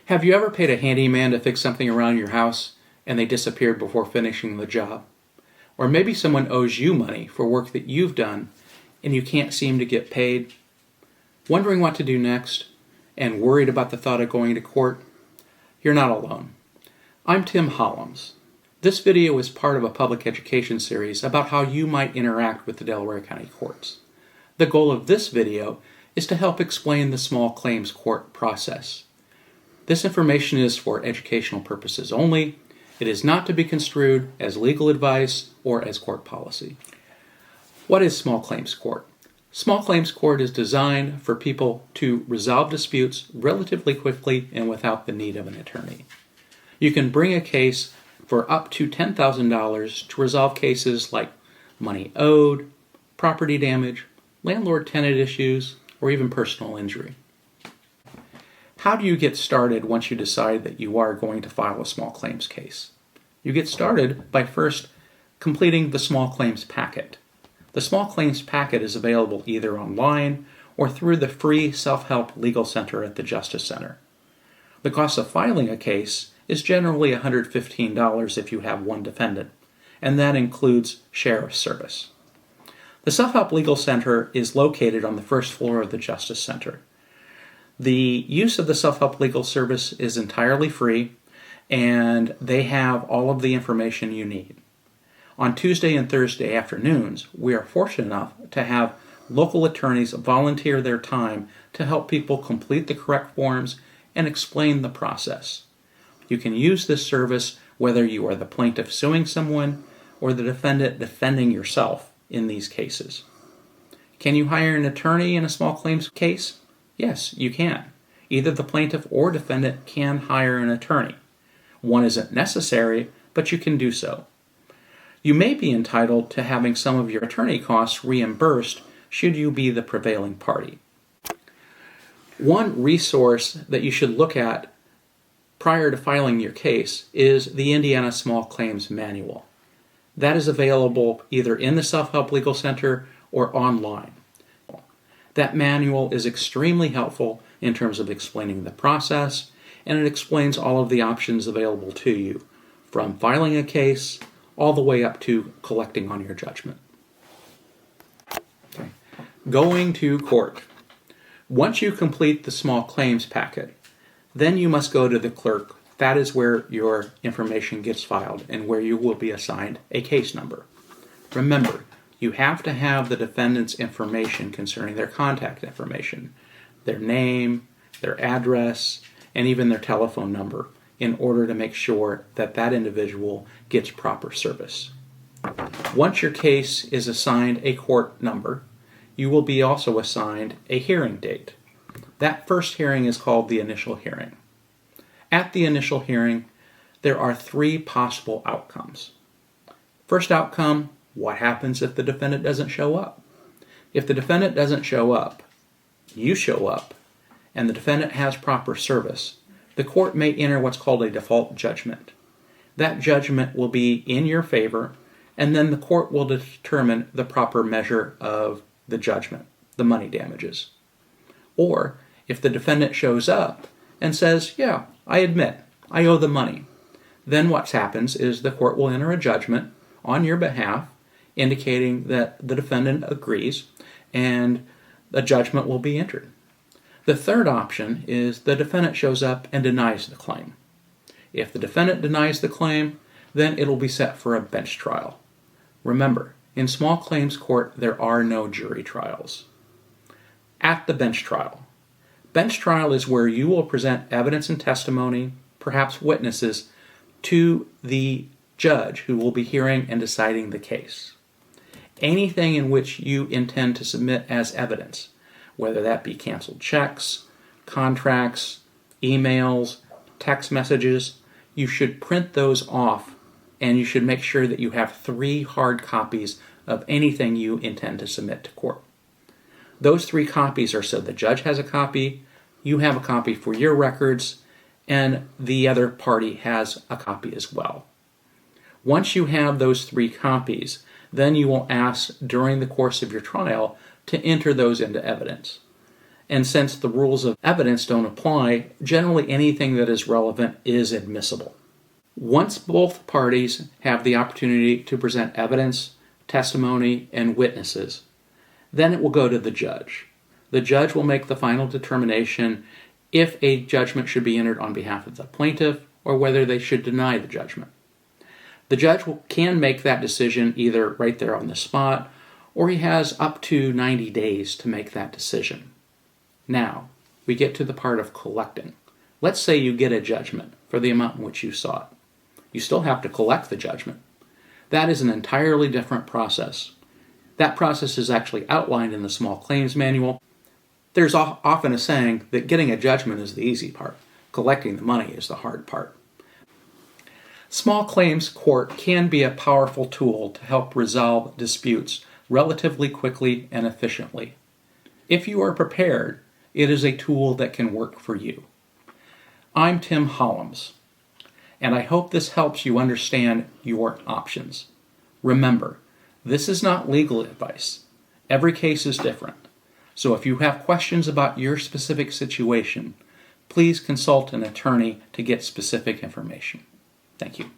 Have you ever paid a handyman to fix something around your house and they disappeared before finishing the job? Or maybe someone owes you money for work that you've done and you can't seem to get paid? Wondering what to do next and worried about the thought of going to court? You're not alone. I'm Tim Hollums. This video is part of a public education series about how you might interact with the Delaware County courts. The goal of this video is to help explain the small claims court process. This information is for educational purposes only. It is not to be construed as legal advice or as court policy. What is small claims court? Small claims court is designed for people to resolve disputes relatively quickly and without the need of an attorney. You can bring a case for up to $10,000 to resolve cases like money owed, property damage, landlord-tenant issues, or even personal injury. How do you get started once you decide that you are going to file a small claims case? You get started by first completing the small claims packet. The small claims packet is available either online or through the free self-help legal center at the Justice Center. The cost of filing a case is generally $115 if you have one defendant, and that includes sheriff's service. The Self-Help Legal Center is located on the first floor of the Justice Center. The use of the Self-Help Legal Service is entirely free, and they have all of the information you need. On Tuesday and Thursday afternoons, we are fortunate enough to have local attorneys volunteer their time to help people complete the correct forms and explain the process. You can use this service whether you are the plaintiff suing someone or the defendant defending yourself in these cases. Can you hire an attorney in a small claims case? Yes, you can. Either the plaintiff or defendant can hire an attorney. One isn't necessary, but you can do so. You may be entitled to having some of your attorney costs reimbursed should you be the prevailing party. One resource that you should look at prior to filing your case is the Indiana Small Claims Manual. That is available either in the Self-Help Legal Center or online. That manual is extremely helpful in terms of explaining the process, and it explains all of the options available to you, from filing a case all the way up to collecting on your judgment. Okay. Going to court. Once you complete the small claims packet, then you must go to the clerk. That is where your information gets filed and where you will be assigned a case number. Remember, you have to have the defendant's information concerning their contact information, their name, their address, and even their telephone number in order to make sure that that individual gets proper service. Once your case is assigned a court number, you will be also assigned a hearing date. That first hearing is called the initial hearing. At the initial hearing, there are three possible outcomes. First outcome, what happens if the defendant doesn't show up? If the defendant doesn't show up, you show up, and the defendant has proper service, the court may enter what's called a default judgment. That judgment will be in your favor, and then the court will determine the proper measure of the judgment, the money damages. Or, if the defendant shows up and says, yeah, I admit, I owe the money, then what happens is the court will enter a judgment on your behalf indicating that the defendant agrees, and a judgment will be entered. The third option is the defendant shows up and denies the claim. If the defendant denies the claim, then it will be set for a bench trial. Remember, in small claims court, there are no jury trials. At the bench trial. Bench trial is where you will present evidence and testimony, perhaps witnesses, to the judge who will be hearing and deciding the case. Anything in which you intend to submit as evidence, whether that be canceled checks, contracts, emails, text messages, you should print those off, and you should make sure that you have 3 hard copies of anything you intend to submit to court. Those 3 copies are so the judge has a copy, you have a copy for your records, and the other party has a copy as well. Once you have those 3 copies, then you will ask during the course of your trial to enter those into evidence. And since the rules of evidence don't apply, generally anything that is relevant is admissible. Once both parties have the opportunity to present evidence, testimony, and witnesses, then it will go to the judge. The judge will make the final determination if a judgment should be entered on behalf of the plaintiff or whether they should deny the judgment. The judge can make that decision either right there on the spot, or he has up to 90 days to make that decision. Now, we get to the part of collecting. Let's say you get a judgment for the amount in which you sought. You still have to collect the judgment. That is an entirely different process. That process is actually outlined in the small claims manual. There's often a saying that getting a judgment is the easy part. Collecting the money is the hard part. Small claims court can be a powerful tool to help resolve disputes relatively quickly and efficiently. If you are prepared, it is a tool that can work for you. I'm Tim Hollums, and I hope this helps you understand your options. Remember, this is not legal advice. Every case is different. So if you have questions about your specific situation, please consult an attorney to get specific information. Thank you.